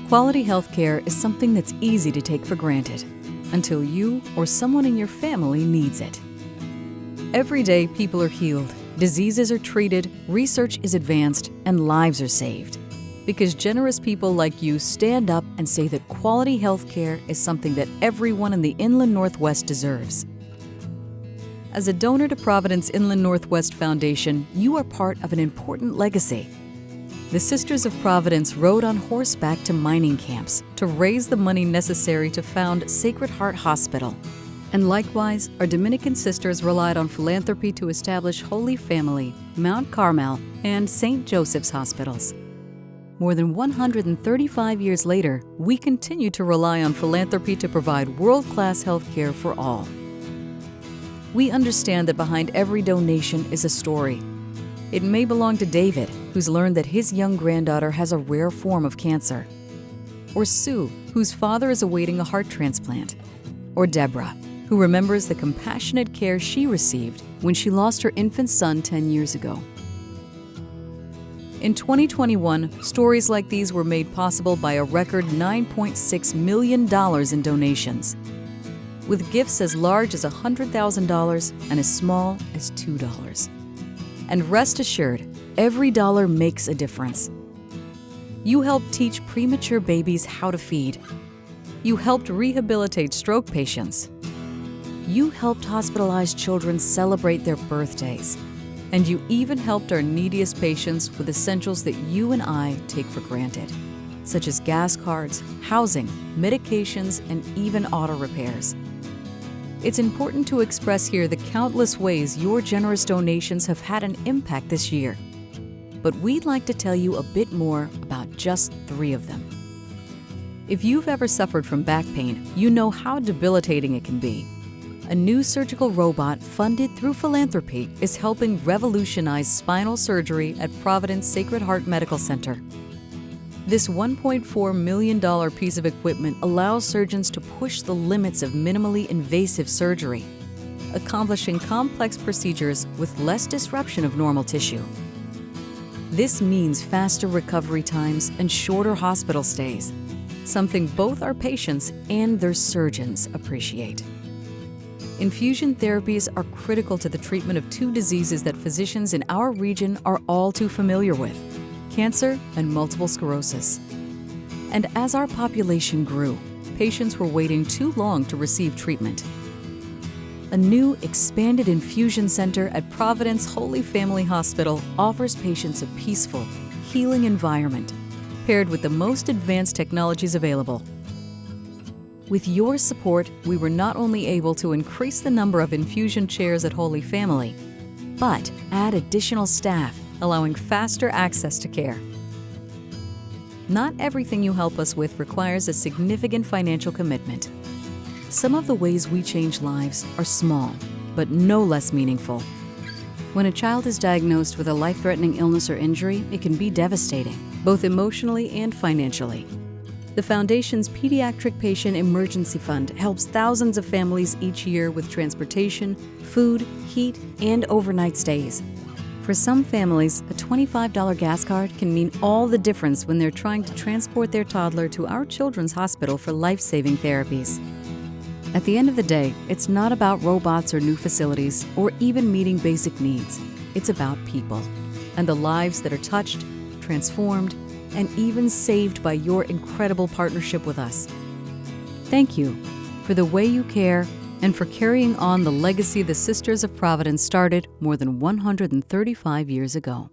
Quality healthcare is something that's easy to take for granted until you or someone in your family needs it. Every day, people are healed, diseases are treated, research is advanced, and lives are saved. Because generous people like you stand up and say that quality healthcare is something that everyone in the Inland Northwest deserves. As a donor to Providence Inland Northwest Foundation, you are part of an important legacy. The Sisters of Providence rode on horseback to mining camps to raise the money necessary to found Sacred Heart Hospital. And likewise, our Dominican sisters relied on philanthropy to establish Holy Family, Mount Carmel, and St. Joseph's hospitals. More than 135 years later, we continue to rely on philanthropy to provide world-class health care for all. We understand that behind every donation is a story. It may belong to David, who's learned that his young granddaughter has a rare form of cancer. Or Sue, whose father is awaiting a heart transplant. Or Deborah, who remembers the compassionate care she received when she lost her infant son 10 years ago. In 2021, stories like these were made possible by a record $9.6 million in donations, with gifts as large as $100,000 and as small as $2. And rest assured, every dollar makes a difference. You helped teach premature babies how to feed. You helped rehabilitate stroke patients. You helped hospitalized children celebrate their birthdays. And you even helped our neediest patients with essentials that you and I take for granted, such as gas cards, housing, medications, and even auto repairs. It's important to express here the countless ways your generous donations have had an impact this year. But we'd like to tell you a bit more about just 3 of them. If you've ever suffered from back pain, you know how debilitating it can be. A new surgical robot funded through philanthropy is helping revolutionize spinal surgery at Providence Sacred Heart Medical Center. This $1.4 million piece of equipment allows surgeons to push the limits of minimally invasive surgery, accomplishing complex procedures with less disruption of normal tissue. This means faster recovery times and shorter hospital stays, something both our patients and their surgeons appreciate. Infusion therapies are critical to the treatment of 2 diseases that physicians in our region are all too familiar with: cancer and multiple sclerosis. And as our population grew, patients were waiting too long to receive treatment. A new expanded infusion center at Providence Holy Family Hospital offers patients a peaceful, healing environment paired with the most advanced technologies available. With your support, we were not only able to increase the number of infusion chairs at Holy Family, but add additional staff, allowing faster access to care. Not everything you help us with requires a significant financial commitment. Some of the ways we change lives are small, but no less meaningful. When a child is diagnosed with a life-threatening illness or injury, it can be devastating, both emotionally and financially. The Foundation's Pediatric Patient Emergency Fund helps thousands of families each year with transportation, food, heat, and overnight stays. For some families, a $25 gas card can mean all the difference when they're trying to transport their toddler to our children's hospital for life-saving therapies. At the end of the day, it's not about robots or new facilities or even meeting basic needs. It's about people and the lives that are touched, transformed, and even saved by your incredible partnership with us. Thank you for the way you care and for carrying on the legacy the Sisters of Providence started more than 135 years ago.